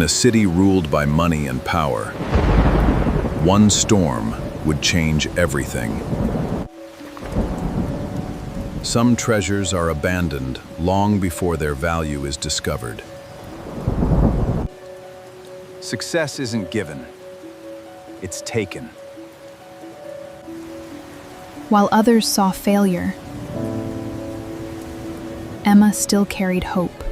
In a city ruled by money and power, one storm would change everything. Some treasures are abandoned long before their value is discovered. Success isn't given, it's taken. While others saw failure, Emma still carried hope.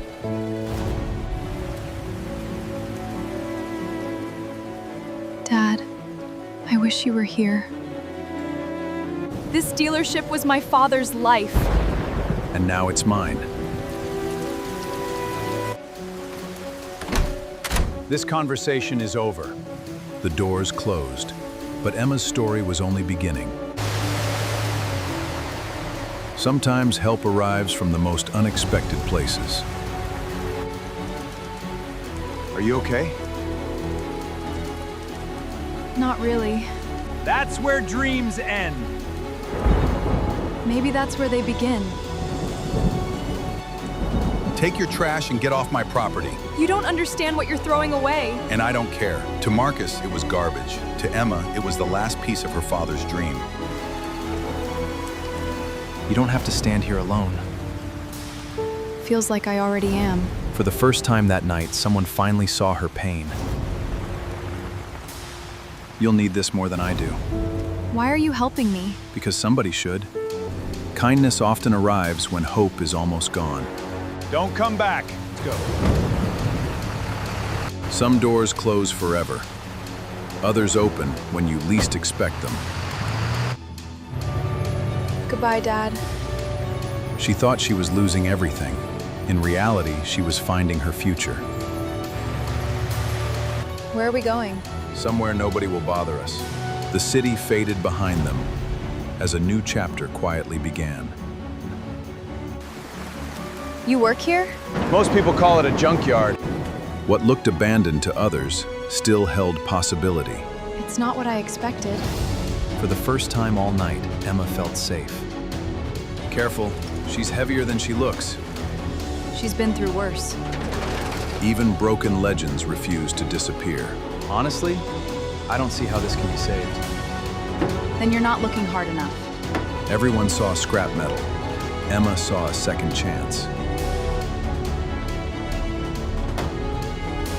Dad, I wish you were here. This dealership was my father's life. And now it's mine. This conversation is over. The doors closed, but Emma's story was only beginning. Sometimes help arrives from the most unexpected places. Are you okay? Not really. That's where dreams end. Maybe that's where they begin. Take your trash and get off my property. You don't understand what you're throwing away. And I don't care. To Marcus, it was garbage. To Emma, it was the last piece of her father's dream. You don't have to stand here alone. Feels like I already am. For the first time that night, someone finally saw her pain. You'll need this more than I do. Why are you helping me? Because somebody should. Kindness often arrives when hope is almost gone. Don't come back. Let's go. Some doors close forever. Others open when you least expect them. Goodbye, Dad. She thought she was losing everything. In reality, she was finding her future. Where are we going? Somewhere nobody will bother us. The city faded behind them as a new chapter quietly began. You work here? Most people call it a junkyard. What looked abandoned to others still held possibility. It's not what I expected. For the first time all night, Emma felt safe. Careful, she's heavier than she looks. She's been through worse. Even broken legends refuse to disappear. Honestly, I don't see how this can be saved. Then you're not looking hard enough. Everyone saw scrap metal. Emma saw a second chance.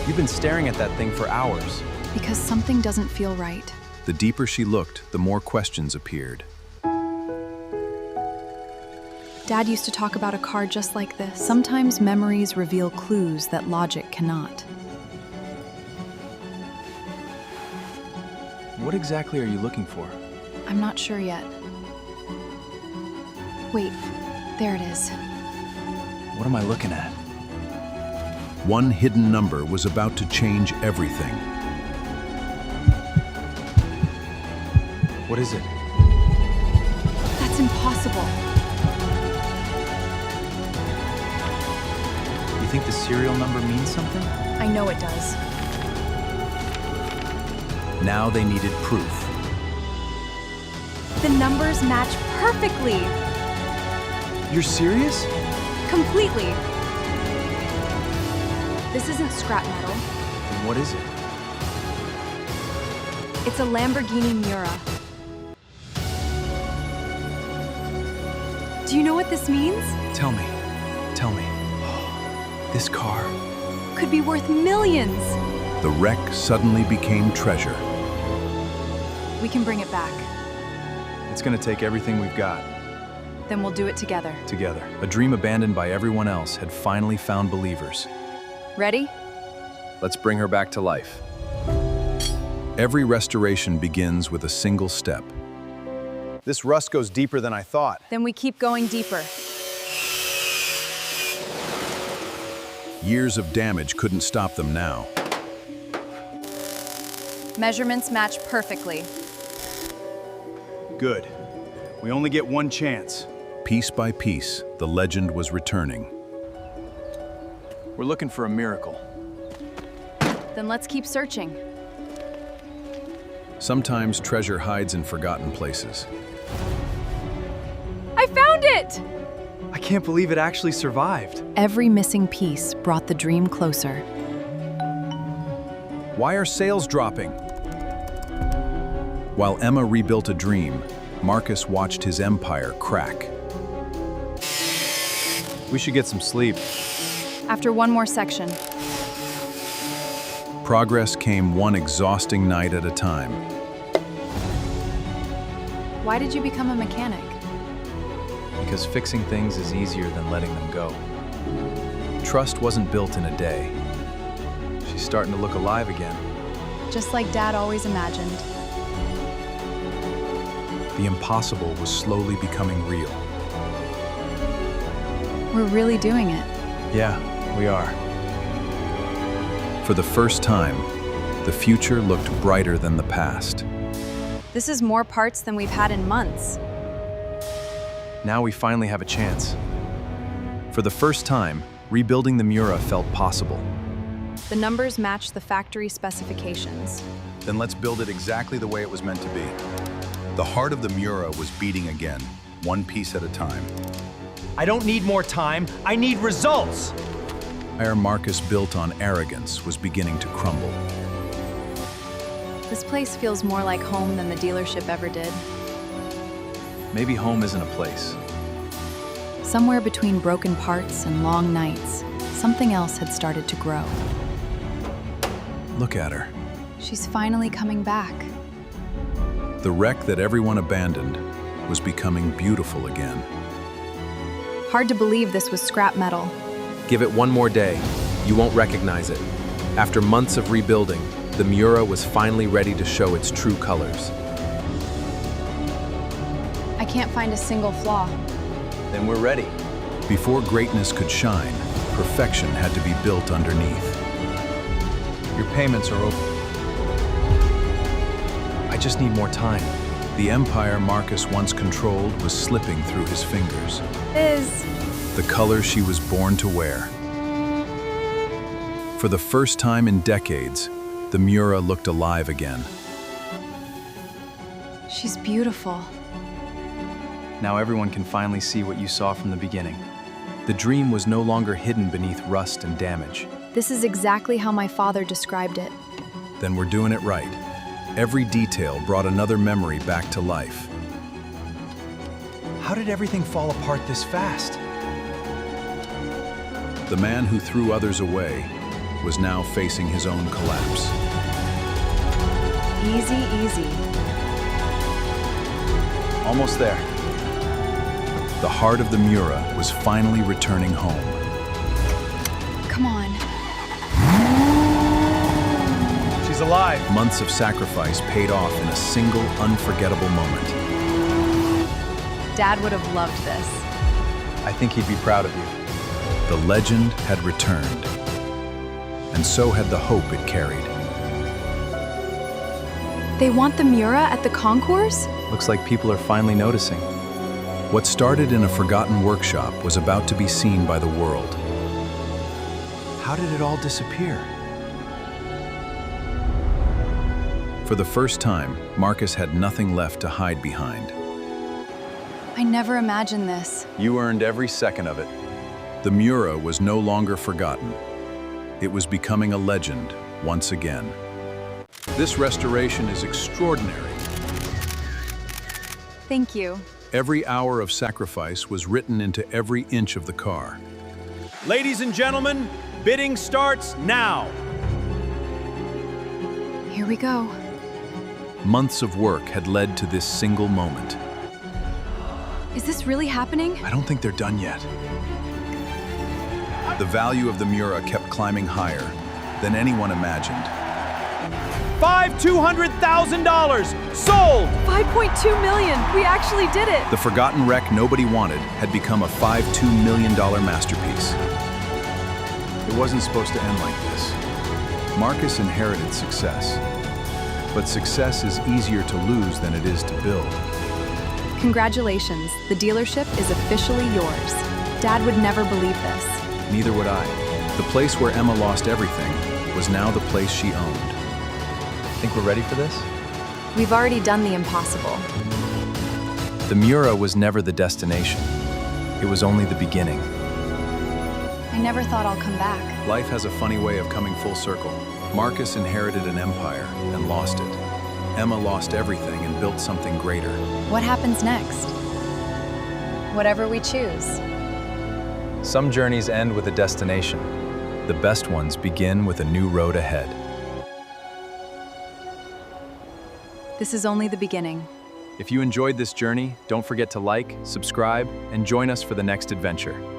You've been staring at that thing for hours. Because something doesn't feel right. The deeper she looked, the more questions appeared. Dad used to talk about a car just like this. Sometimes memories reveal clues that logic cannot. What exactly are you looking for? I'm not sure yet. Wait, there it is. What am I looking at? One hidden number was about to change everything. What is it? That's impossible. You think the serial number means something? I know it does. Now they needed proof. The numbers match perfectly. You're serious? Completely. This isn't scrap metal. Then what is it? It's a Lamborghini Miura. Do you know what this means? Tell me. Tell me. This car. Could be worth millions. The wreck suddenly became treasure. We can bring it back. It's gonna take everything we've got. Then we'll do it together. Together. A dream abandoned by everyone else had finally found believers. Ready? Let's bring her back to life. Every restoration begins with a single step. This rust goes deeper than I thought. Then we keep going deeper. Years of damage couldn't stop them now. Measurements match perfectly. Good. We only get one chance. Piece by piece, the legend was returning. We're looking for a miracle. Then let's keep searching. Sometimes treasure hides in forgotten places. I found it! I can't believe it actually survived. Every missing piece brought the dream closer. Why are sales dropping? While Emma rebuilt a dream, Marcus watched his empire crack. We should get some sleep. After one more section. Progress came one exhausting night at a time. Why did you become a mechanic? Because fixing things is easier than letting them go. Trust wasn't built in a day. She's starting to look alive again. Just like Dad always imagined. The impossible was slowly becoming real. We're really doing it. Yeah, we are. For the first time, the future looked brighter than the past. This is more parts than we've had in months. Now we finally have a chance. For the first time, rebuilding the Miura felt possible. The numbers match the factory specifications. Then let's build it exactly the way it was meant to be. The heart of the Miura was beating again, one piece at a time. I don't need more time, I need results! Empire Marcus built on arrogance was beginning to crumble. This place feels more like home than the dealership ever did. Maybe home isn't a place. Somewhere between broken parts and long nights, something else had started to grow. Look at her. She's finally coming back. The wreck that everyone abandoned was becoming beautiful again. Hard to believe this was scrap metal. Give it one more day. You won't recognize it. After months of rebuilding, the Miura was finally ready to show its true colors. I can't find a single flaw. Then we're ready. Before greatness could shine, perfection had to be built underneath. Your payments are over. I just need more time. The empire Marcus once controlled was slipping through his fingers. The color she was born to wear. For the first time in decades, the Miura looked alive again. She's beautiful. Now everyone can finally see what you saw from the beginning. The dream was no longer hidden beneath rust and damage. This is exactly how my father described it. Then we're doing it right. Every detail brought another memory back to life. How did everything fall apart this fast? The man who threw others away was now facing his own collapse. Easy, easy. Almost there. The heart of the Miura was finally returning home. Come on. She's alive. Months of sacrifice paid off in a single unforgettable moment. Dad would have loved this. I think he'd be proud of you. The legend had returned, and so had the hope it carried. They want the Miura at the concourse? Looks like people are finally noticing. What started in a forgotten workshop was about to be seen by the world. How did it all disappear? For the first time, Marcus had nothing left to hide behind. I never imagined this. You earned every second of it. The Miura was no longer forgotten. It was becoming a legend once again. This restoration is extraordinary. Thank you. Every hour of sacrifice was written into every inch of the car. Ladies and gentlemen, bidding starts now. Here we go. Months of work had led to this single moment. Is this really happening? I don't think they're done yet. The value of the Miura kept climbing higher than anyone imagined. $200,000 sold! 5.2 million! We actually did it! The forgotten wreck nobody wanted had become a $5.2 million masterpiece. It wasn't supposed to end like this. Marcus inherited success. But success is easier to lose than it is to build. Congratulations, the dealership is officially yours. Dad would never believe this. Neither would I. The place where Emma lost everything was now the place she owned. Think we're ready for this? We've already done the impossible. The Miura was never the destination. It was only the beginning. I never thought I'll come back. Life has a funny way of coming full circle. Marcus inherited an empire and lost it. Emma lost everything and built something greater. What happens next? Whatever we choose. Some journeys end with a destination. The best ones begin with a new road ahead. This is only the beginning. If you enjoyed this journey, don't forget to like, subscribe, and join us for the next adventure.